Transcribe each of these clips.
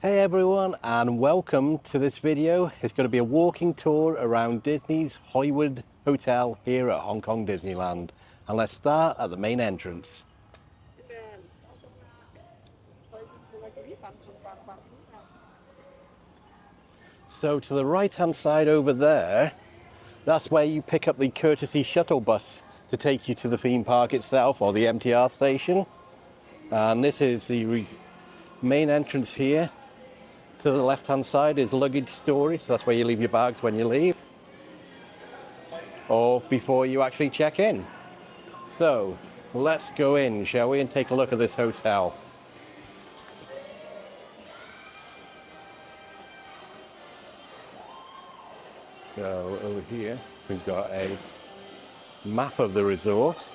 Hey everyone, and welcome to this video. It's going to be a walking tour around Disney's Hollywood Hotel here at Hong Kong Disneyland. And let's start at the main entrance. So to the right hand side over there, that's where you pick up the courtesy shuttle bus to take you to the theme park itself or the MTR station. And this is the main entrance here. To the left hand side is luggage storage, so that's where you leave your bags when you leave or before you actually check in. So let's go in, shall we, and take a look at this hotel. So over here we've got a map of the resort.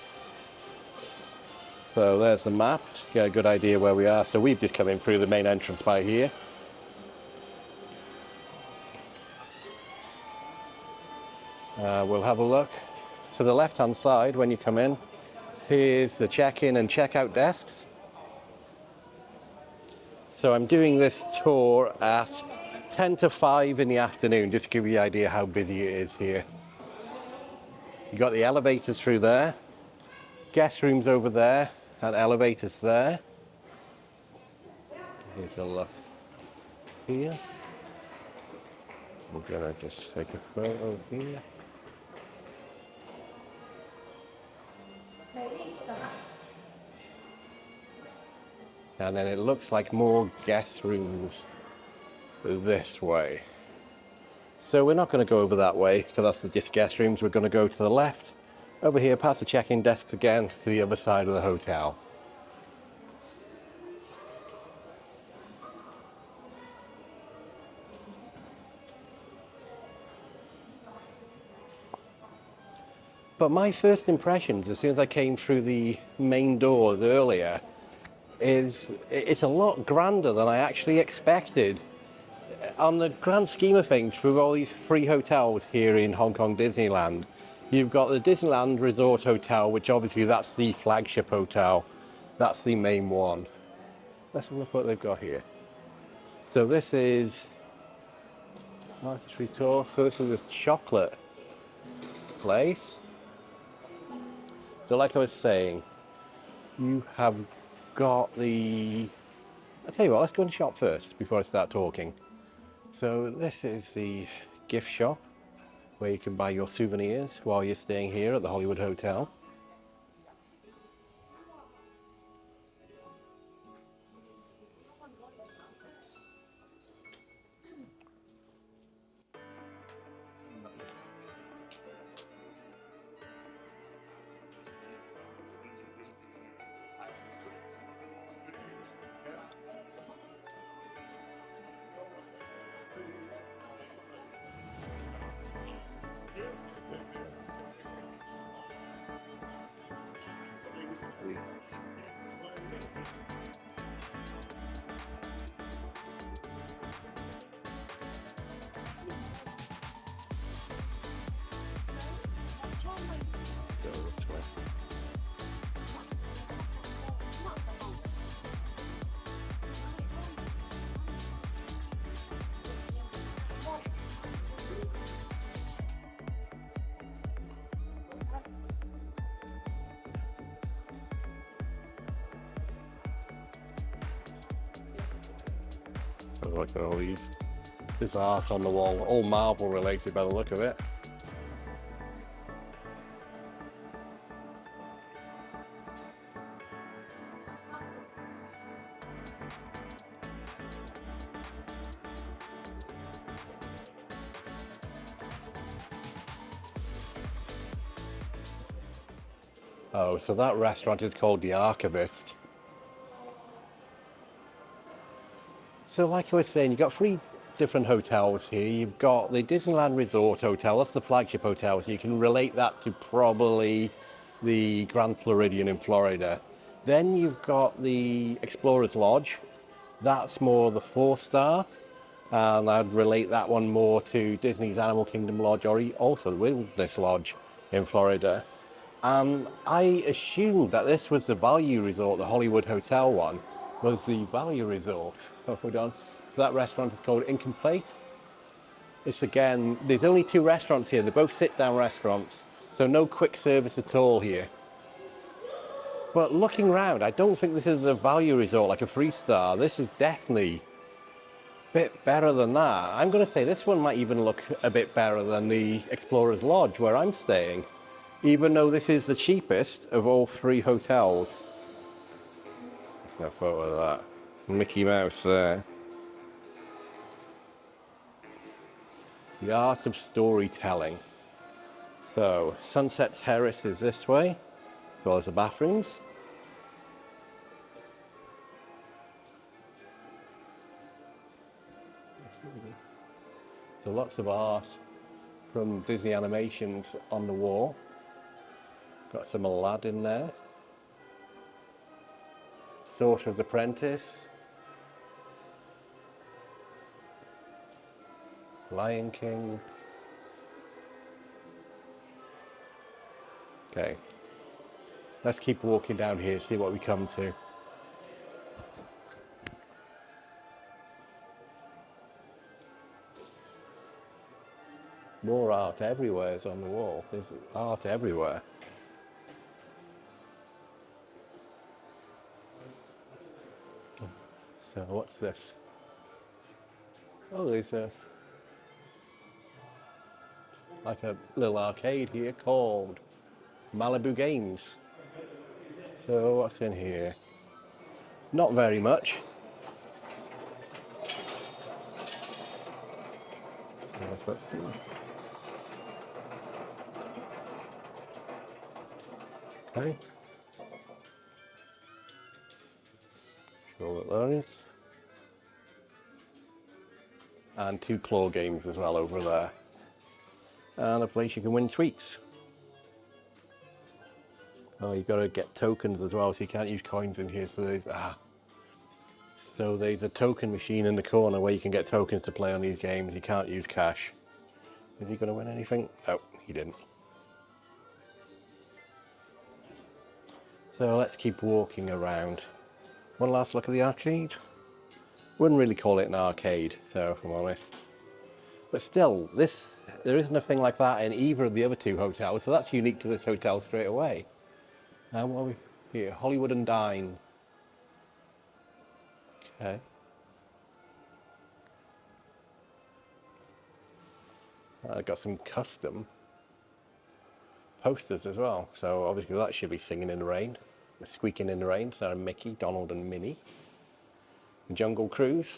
So there's the map, get a good idea where we are. So we've just come in through the main entrance by here. We'll have a look to the left hand side when you come in. Here's the check-in and check-out desks. So I'm doing this tour at 10 to 5 in the afternoon, just to give you an idea how busy it is here. You've got the elevators through there, guest rooms over there, and elevators there. Here's a look here. I'm gonna just take a photo here. And then it looks like more guest rooms this way. So we're not going to go over that way because that's the just guest rooms. We're going to go to the left over here past the check-in desks again to the other side of the hotel. But my first impressions as soon as I came through the main doors earlier is it's a lot grander than I actually expected. On the grand scheme of things, through all these free hotels here in Hong Kong Disneyland, you've got the Disneyland Resort Hotel, which obviously that's the flagship hotel. That's the main one. Let's have a look what they've got here. So this is artistry tour. So this is the chocolate place. So like I was saying, you have got the, I'll tell you what, let's go and shop first before I start talking. So this is the gift shop where you can buy your souvenirs while you're staying here at the Hollywood Hotel. So look at all these. This art on the wall, all marble related by the look of it. Oh, so that restaurant is called The Archivist. So like I was saying, you've got 3 different hotels here. You've got the Disneyland Resort Hotel, that's the flagship hotel, so you can relate that to probably the Grand Floridian in Florida. Then you've got the Explorers Lodge, that's more the 4-star, and I'd relate that one more to Disney's Animal Kingdom Lodge or also the Wilderness Lodge in Florida. I assumed that this was the value resort, the Hollywood Hotel one was the value resort. Oh, hold on. So that restaurant is called Incomplete. It's again, there's only 2 restaurants here. They're both sit-down restaurants, so no quick service at all here. But looking around, I don't think this is a value resort like a 3-star. This is definitely a bit better than that. I'm going to say this one might even look a bit better than the Explorer's Lodge where I'm staying, even though this is the cheapest of all 3 hotels. There's no photo of that. Mickey Mouse there. The art of storytelling. So, Sunset Terrace is this way, as well as the bathrooms. So lots of art from Disney animations on the wall. Got some Aladdin there. Sorcerer's Apprentice. Lion King. Okay, let's keep walking down here, see what we come to. More art everywhere is on the wall. There's art everywhere. So what's this? Oh, there's like a little arcade here called Malibu Games. So what's in here? Not very much. Okay. Sure that there is. And 2 claw games as well over there. And a place you can win sweets. Oh, you've got to get tokens as well, so you can't use coins in here. So there's a token machine in the corner where you can get tokens to play on these games. You can't use cash. Is he going to win anything? Oh, he didn't. So let's keep walking around. One last look at the arcade. Wouldn't really call it an arcade, though, if I'm honest. But still, there isn't a thing like that in either of the other 2 hotels, so that's unique to this hotel straight away. Now what are we here? Hollywood and Dine. Okay. I got some custom posters as well, so obviously that should be singing in the rain, squeaking in the rain. So Mickey, Donald and Minnie. Jungle Cruise.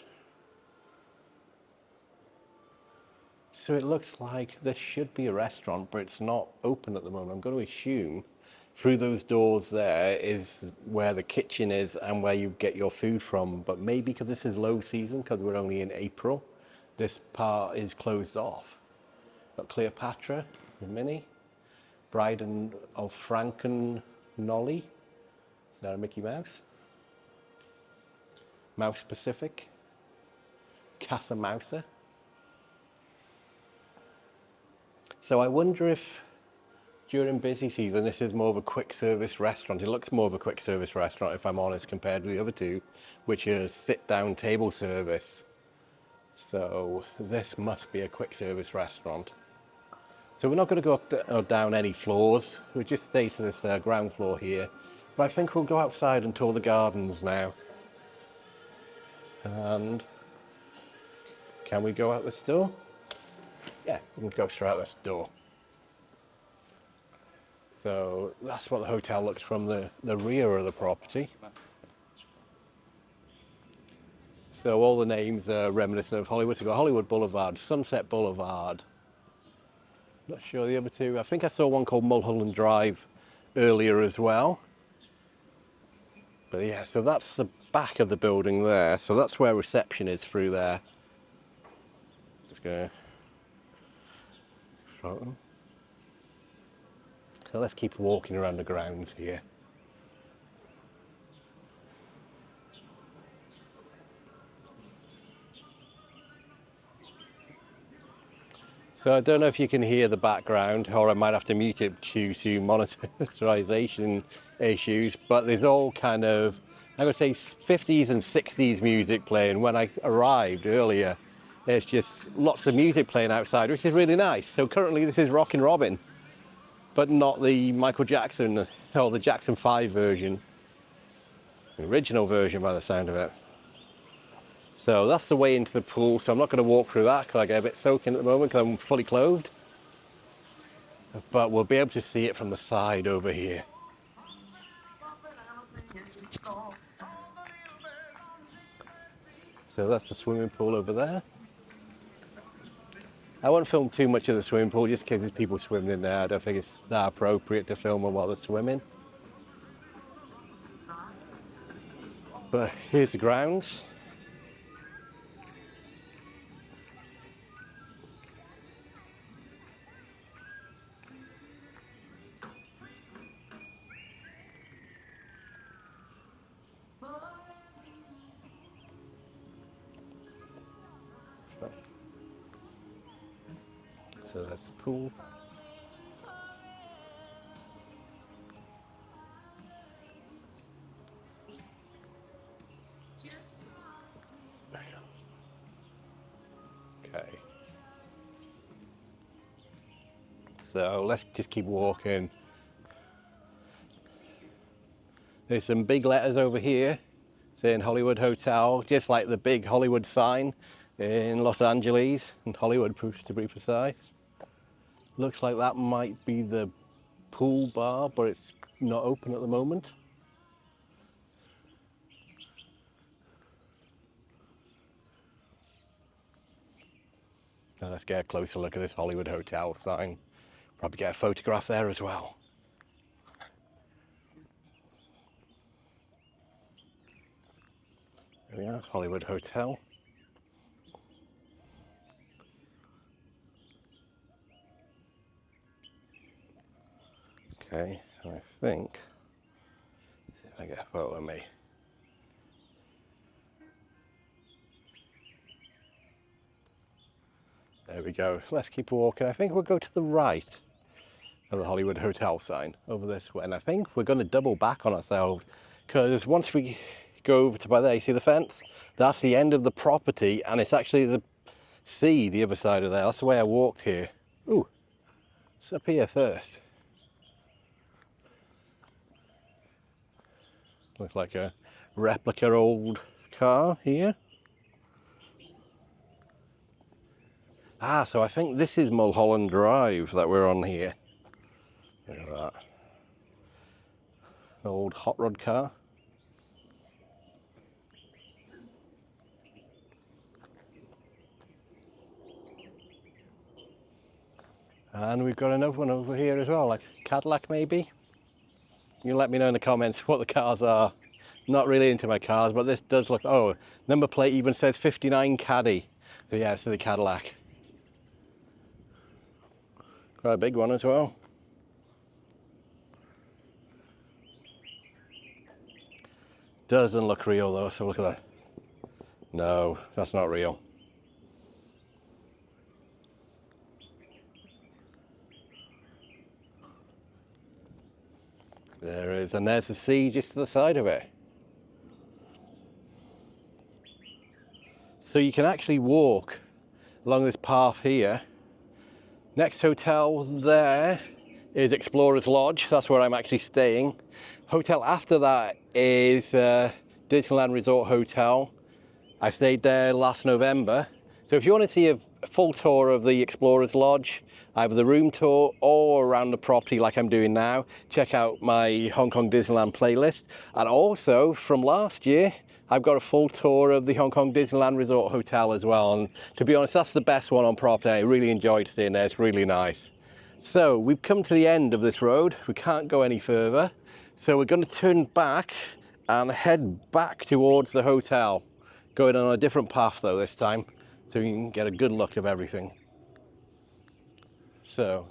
So it looks like this should be a restaurant, but it's not open at the moment. I'm going to assume through those doors there is where the kitchen is and where you get your food from, but maybe because this is low season, because we're only in April, this part is closed off. Got Cleopatra with Minnie, Bride of Frank and Nolly. Is there a Mickey Mouse? Mouse Pacific, Casa Mouser. So I wonder if during busy season this is more of a quick service restaurant. It looks more of a quick service restaurant, if I'm honest, compared to the other 2, which are sit-down table service. So this must be a quick service restaurant. So we're not going to go up or down any floors. We'll just stay to this ground floor here. But I think we'll go outside and tour the gardens now. And can we go out this door? Yeah, we can go straight out this door. So that's what the hotel looks from the rear of the property. So all the names are reminiscent of Hollywood. So we've got Hollywood Boulevard, Sunset Boulevard. Not sure the other 2. I think I saw one called Mulholland Drive earlier as well. But yeah, so that's the back of the building there. So that's where reception is through there. Let's go. So let's keep walking around the grounds here. So I don't know if you can hear the background, or I might have to mute it due to monetization issues, but there's all kind of I'm going to say 50s and 60s music playing. When I arrived earlier, there's just lots of music playing outside, which is really nice. So currently this is Rockin' Robin, but not the Michael Jackson or the Jackson 5 version. The original version by the sound of it. So that's the way into the pool, so I'm not going to walk through that because I get a bit soaking at the moment because I'm fully clothed. But we'll be able to see it from the side over here. So that's the swimming pool over there. I won't film too much of the swimming pool just in case there's people swimming in there. I don't think it's that appropriate to film them while they're swimming. But here's the grounds. So that's the pool. Okay. So let's just keep walking. There's some big letters over here saying Hollywood Hotel, just like the big Hollywood sign in Los Angeles, and Hollywood to be precise. Looks like that might be the pool bar, but it's not open at the moment. Now let's get a closer look at this Hollywood Hotel sign. Probably get a photograph there as well. There we are, Hollywood Hotel. Okay, and I think, see if I get a photo of me. There we go. Let's keep walking. I think we'll go to the right of the Hollywood Hotel sign over this way. And I think we're going to double back on ourselves because once we go over to by there, you see the fence? That's the end of the property and it's actually the sea, the other side of there. That's the way I walked here. Ooh, it's up here first. Looks like a replica old car here. Ah, so I think this is Mulholland Drive that we're on here. Look at that. Old hot rod car. And we've got another one over here as well, like Cadillac maybe. You can let me know in the comments what the cars are. Not really into my cars, but this does look, oh, number plate even says 59 Caddy. So yeah, it's the Cadillac. Quite a big one as well. Doesn't look real though, so look at that. No, that's not real. There is, and there's the sea just to the side of it. So you can actually walk along this path here. Next hotel there is Explorers Lodge. That's where I'm actually staying. Hotel after that is Disneyland Resort Hotel. I stayed there last November. So if you want to see a full tour of the Explorers Lodge, either the room tour or around the property like I'm doing now, check out my Hong Kong Disneyland playlist. And also from last year, I've got a full tour of the Hong Kong Disneyland Resort Hotel as well. And to be honest, that's the best one on property. I really enjoyed staying there. It's really nice. So we've come to the end of this road. We can't go any further. So we're going to turn back and head back towards the hotel. Going on a different path though this time, so you can get a good look of everything. So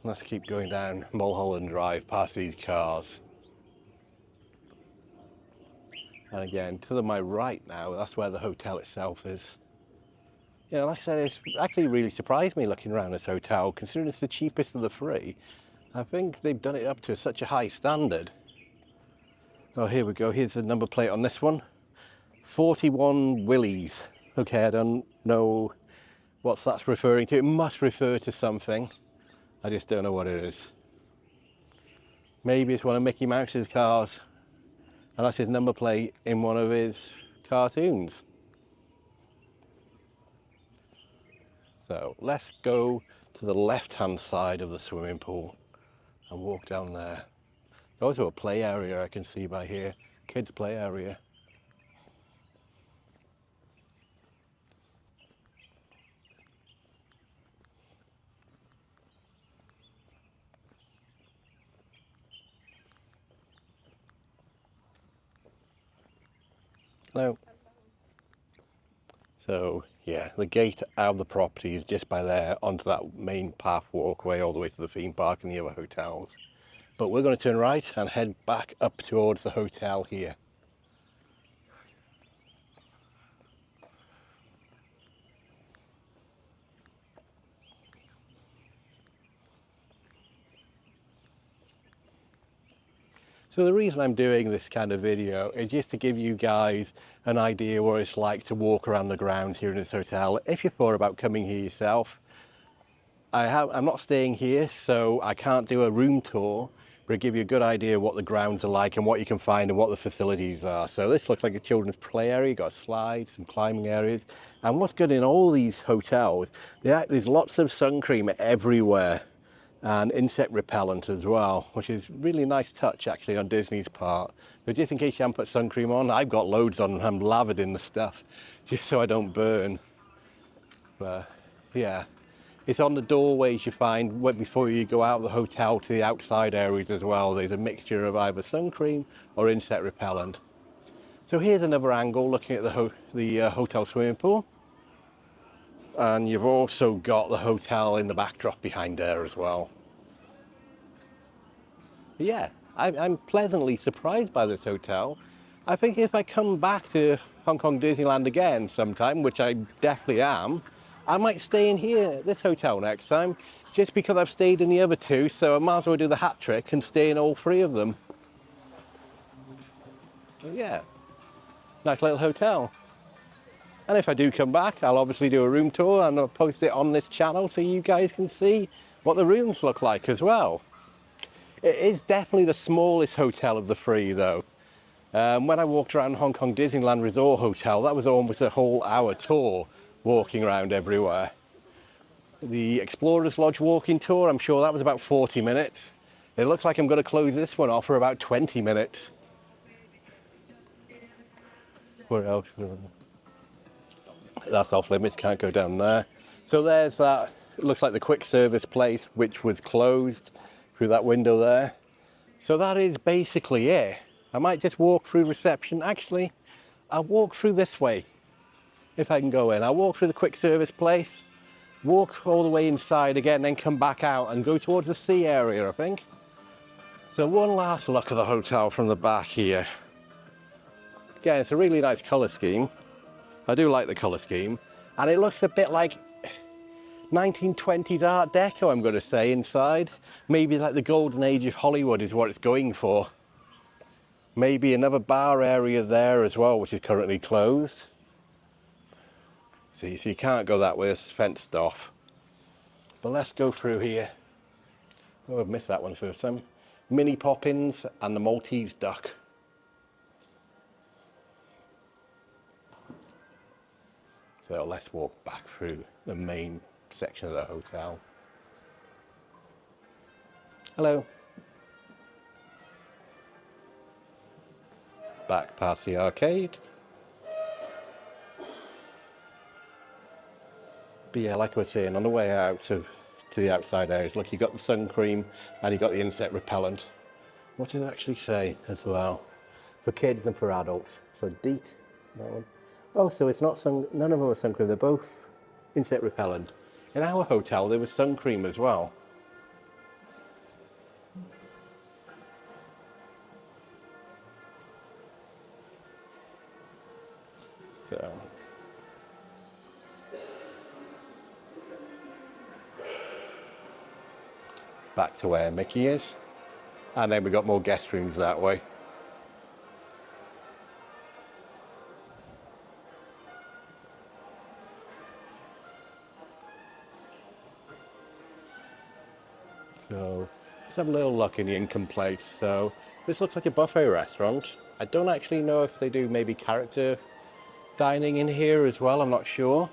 let's keep going down Mulholland Drive past these cars. And again, to my right now, that's where the hotel itself is. Yeah, like I said, it's actually really surprised me looking around this hotel, considering it's the cheapest of the three. I think they've done it up to such a high standard. Oh, here we go. Here's the number plate on this one. 41 Willies. Okay, I don't know what that's referring to. It must refer to something. I just don't know what it is. Maybe it's one of Mickey Mouse's cars. And that's his number plate in one of his cartoons. So let's go to the left-hand side of the swimming pool and walk down there. There's also a play area I can see by here. Kids' play area. Hello. So yeah, the gate out of the property is just by there onto that main path walkway all the way to the theme park and the other hotels. But we're going to turn right and head back up towards the hotel here. So the reason I'm doing this kind of video is just to give you guys an idea what it's like to walk around the grounds here in this hotel. If you thought about coming here yourself, I'm not staying here, so I can't do a room tour, but it'll give you a good idea of what the grounds are like and what you can find and what the facilities are. So this looks like a children's play area. You've got slides, some climbing areas. And what's good in all these hotels, there's lots of sun cream everywhere. And insect repellent as well, which is really nice touch actually on Disney's part. So just in case you haven't put sun cream on, I've got loads on and I'm lathered in the stuff just so I don't burn. But yeah, it's on the doorways you find before you go out of the hotel to the outside areas as well. There's a mixture of either sun cream or insect repellent. So here's another angle looking at the hotel swimming pool. And you've also got the hotel in the backdrop behind there as well. Yeah, I'm pleasantly surprised by this hotel. I think if I come back to Hong Kong Disneyland again sometime, which I definitely am, I might stay in here at this hotel next time, just because I've stayed in the other two, so I might as well do the hat trick and stay in all three of them. Yeah, nice little hotel. And if I do come back, I'll obviously do a room tour and I'll post it on this channel so you guys can see what the rooms look like as well. It is definitely the smallest hotel of the three though. When I walked around Hong Kong Disneyland Resort Hotel, that was almost a whole hour tour walking around everywhere. The Explorers Lodge walking tour, I'm sure that was about 40 minutes. It looks like I'm going to close this one off for about 20 minutes. Where else? That's off limits, can't go down there. So there's that, it looks like the quick service place, which was closed through that window there. So that is basically it. I might just walk through reception. Actually, I'll walk through this way if I can go in. I'll walk through the quick service place, walk all the way inside again, then come back out and go towards the sea area, I think. So one last look at the hotel from the back here. Again, it's a really nice colour scheme. I do like the colour scheme, and it looks a bit like 1920s Art Deco, I'm going to say, inside. Maybe like the golden age of Hollywood is what it's going for. Maybe another bar area there as well, which is currently closed. See, so you can't go that way, it's fenced off. But let's go through here. Oh, I've missed that one first time. Mini Poppins and the Maltese Duck. So let's walk back through the main section of the hotel. Hello. Back past the arcade. But yeah, like I was saying, on the way out to the outside areas, look, you got the sun cream and you got the insect repellent. What does it actually say as well? For kids and for adults. So DEET, that one. Oh, so it's not none of them are sun cream, they're both insect repellent. In our hotel, there was sun cream as well. So. Back to where Mickey is. And then we got more guest rooms that way. So let's have a little look in the income plate. So this looks like a buffet restaurant. I don't actually know if they do maybe character dining in here as well, I'm not sure.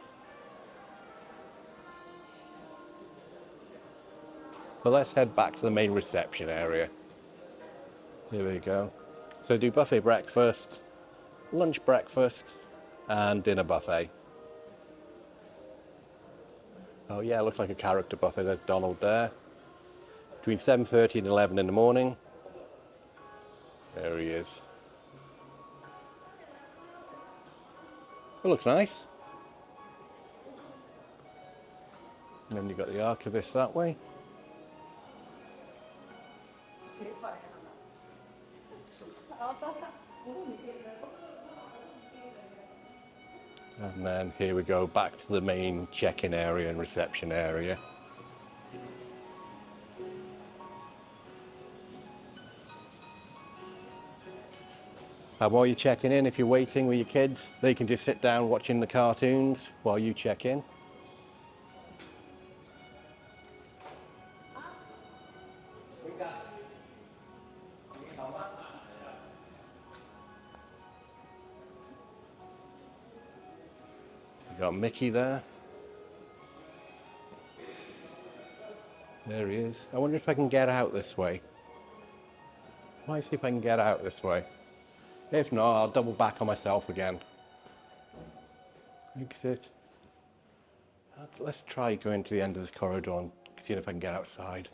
But let's head back to the main reception area. Here we go. So do buffet breakfast, lunch breakfast, and dinner buffet. Oh yeah, it looks like a character buffet. There's Donald there. Between 7:30 and 11 in the morning. There he is. It looks nice. And then you've got the archivist that way. And then here we go, back to the main check-in area and reception area. And while you're checking in, if you're waiting with your kids, they can just sit down watching the cartoons while you check in. You got Mickey there. There he is. I wonder if I can get out this way. Might see if I can get out this way. If not, I'll double back on myself again. Exit. Let's try going to the end of this corridor and seeing if I can get outside.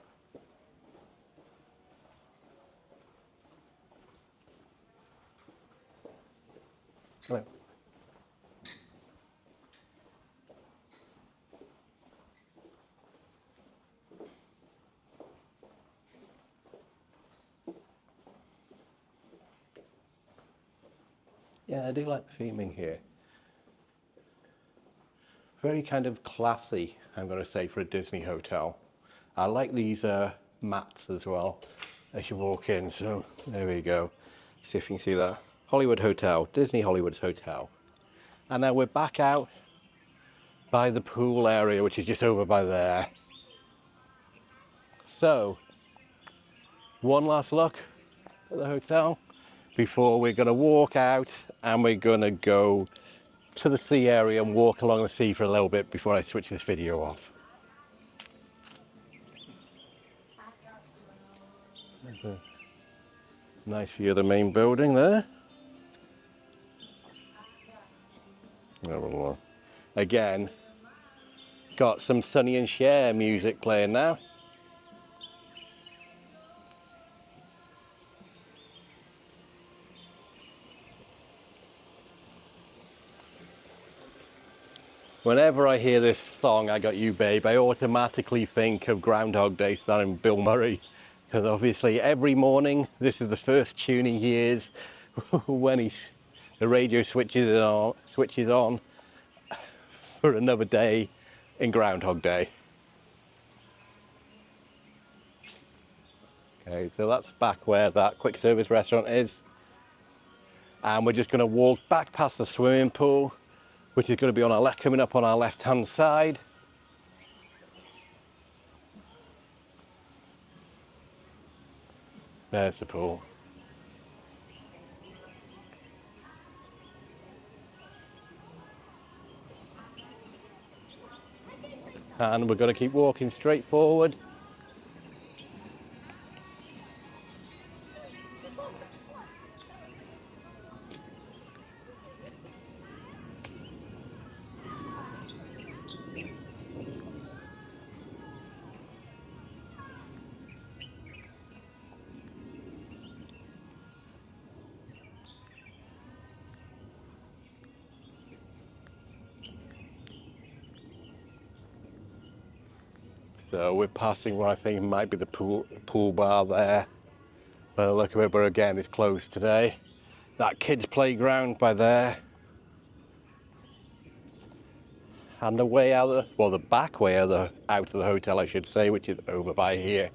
Hello. Yeah, I do like the theming here. Very kind of classy, I'm going to say, for a Disney hotel. I like these mats as well as you walk in. So there we go. See if you can see that. Hollywood Hotel, Disney Hollywood's hotel. And now we're back out by the pool area, which is just over by there. So, one last look at the hotel before we're going to walk out and we're going to go to the sea area and walk along the sea for a little bit before I switch this video off. There's a nice view of the main building there. Again, got some Sonny and Cher music playing now. Whenever I hear this song, I Got You Babe, I automatically think of Groundhog Day starring Bill Murray. Because obviously every morning, this is the first tune he hears when the radio switches on for another day in Groundhog Day. Okay, so that's back where that quick service restaurant is. And we're just going to walk back past the swimming pool, which is going to be on our left, coming up on our left-hand side. There's the pool. And we're going to keep walking straight forward. So we're passing what I think might be the pool bar there. But look at it, but again, it's closed today. That kids' playground by there. And the way out the back way out of the hotel, I should say, which is over by here.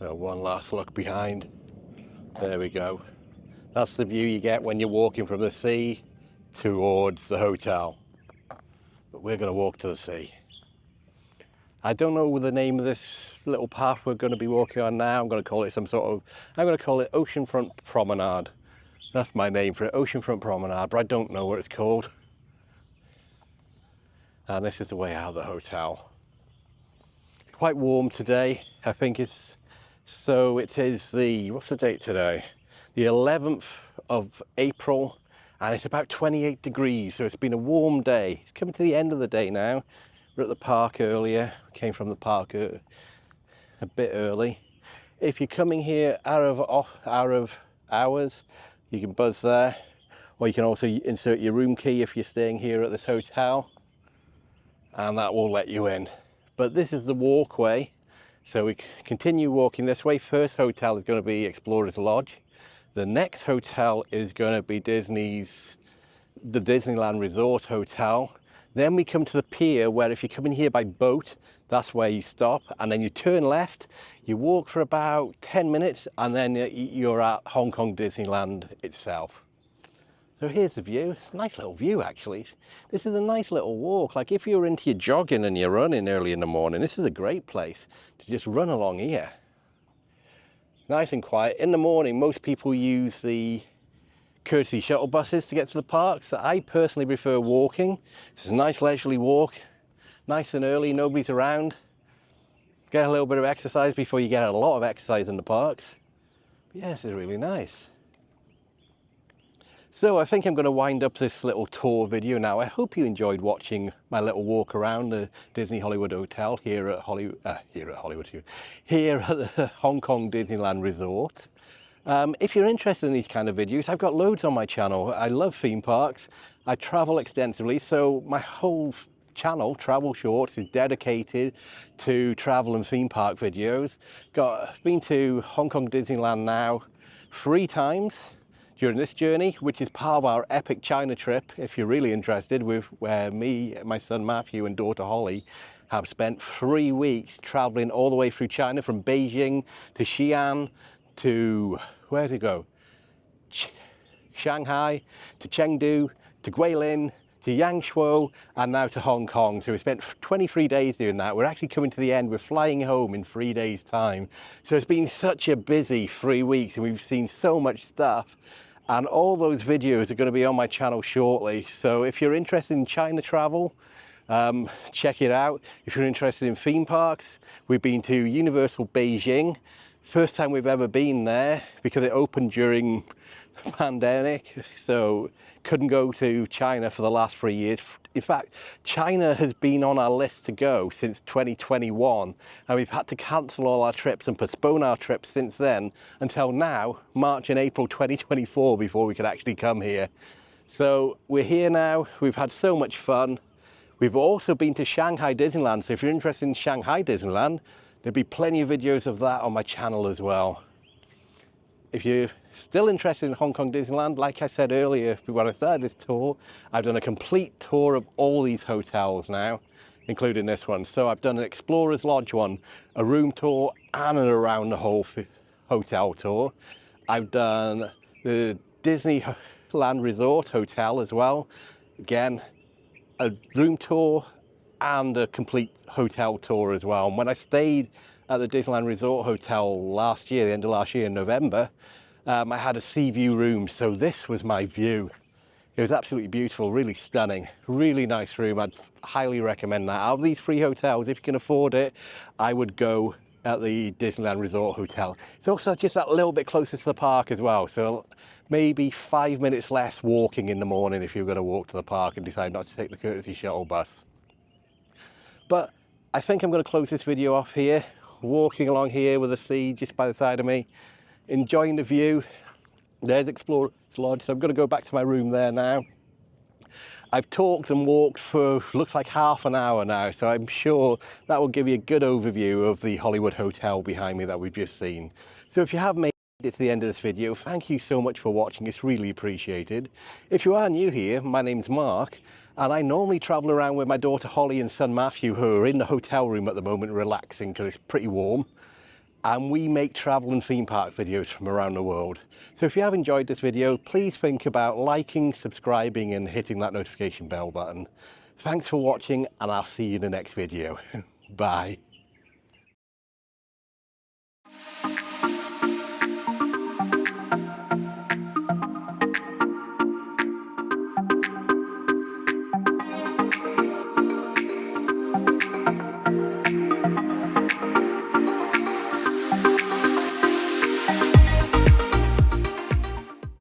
So one last look behind. There we go. That's the view you get when you're walking from the sea towards the hotel. But we're going to walk to the sea. I don't know the name of this little path we're going to be walking on now. I'm going to call it I'm going to call it Oceanfront Promenade. That's my name for it, Oceanfront Promenade, but I don't know what it's called. And this is the way out of the hotel. It's quite warm today. I think it is what's the date today? The 11th of April, and it's about 28 degrees, so it's been a warm day. It's coming to the end of the day now. We're at the park earlier. We came from the park a bit early. If you're coming here out of hours, you can buzz there, or you can also insert your room key if you're staying here at this hotel, and that will let you in. But this is the walkway, so we continue walking this way. First hotel is going to be Explorers Lodge. The next hotel is going to be the Disneyland Resort Hotel. Then we come to the pier, where if you're coming here by boat, that's where you stop, and then you turn left, you walk for about 10 minutes, and then you're at Hong Kong Disneyland itself. So here's the view. It's a nice little view, actually. This is a nice little walk. Like if you're into your jogging and you're running early in the morning, this is a great place to just run along here. Nice and quiet. In the morning, most people use the courtesy shuttle buses to get to the parks. I personally prefer walking. It's a nice leisurely walk, nice and early, nobody's around. Get a little bit of exercise before you get a lot of exercise in the parks. But yeah, this is really nice. So I think I'm going to wind up this little tour video now. I hope you enjoyed watching my little walk around the Disney Hollywood Hotel here at the Hong Kong Disneyland Resort. If you're interested in these kind of videos, I've got loads on my channel. I love theme parks. I travel extensively, so my whole channel, Travelshorts, is dedicated to travel and theme park videos. Been to Hong Kong Disneyland now 3 times during this journey, which is part of our epic China trip, if you're really interested, where me, my son Matthew and daughter Holly have spent 3 weeks traveling all the way through China, from Beijing to Xi'an to, where to go? Shanghai, to Chengdu, to Guilin, to Yangshuo, and now to Hong Kong. So we spent 23 days doing that. We're actually coming to the end. We're flying home in 3 days' time. So it's been such a busy 3 weeks, and we've seen so much stuff. And all those videos are going to be on my channel shortly. So if you're interested in China travel, check it out. If you're interested in theme parks, we've been to Universal Beijing. First time we've ever been there, because it opened during the pandemic, so couldn't go to China for the last 3 years. In fact, China has been on our list to go since 2021, and we've had to cancel all our trips and postpone our trips since then until now, March and April 2024, before we could actually come here. So we're here now. We've had so much fun. We've also been to Shanghai Disneyland, so if you're interested in Shanghai Disneyland, there'll be plenty of videos of that on my channel as well. If you're still interested in Hong Kong Disneyland, like I said earlier when I started this tour, I've done a complete tour of all these hotels now, including this one. So I've done an Explorers Lodge one, a room tour, and an around the whole hotel tour. I've done the Disneyland Resort Hotel as well. Again, a room tour and a complete hotel tour as well. And when I stayed at the Disneyland Resort Hotel last year, the end of last year in November, I had a sea view room, so this was my view. It was absolutely beautiful, really stunning, really nice room. I'd highly recommend that. Out of these 3 hotels, if you can afford it, I would go at the Disneyland Resort Hotel. It's also just that little bit closer to the park as well, so maybe 5 minutes less walking in the morning if you're going to walk to the park and decide not to take the courtesy shuttle bus. But I think I'm going to close this video off here, walking along here with the sea just by the side of me, enjoying the view. There's Explorers Lodge, so I'm going to go back to my room there now. I've talked and walked for, looks like half an hour now, so I'm sure that will give you a good overview of the Hollywood Hotel behind me that we've just seen. So if you have made it to the end of this video, thank you so much for watching. It's really appreciated. If you are new here, my name's Mark, and I normally travel around with my daughter Holly and son Matthew, who are in the hotel room at the moment relaxing because it's pretty warm. and we make travel and theme park videos from around the world. So if you have enjoyed this video, please think about liking, subscribing, and hitting that notification bell button. Thanks for watching, and I'll see you in the next video. Bye.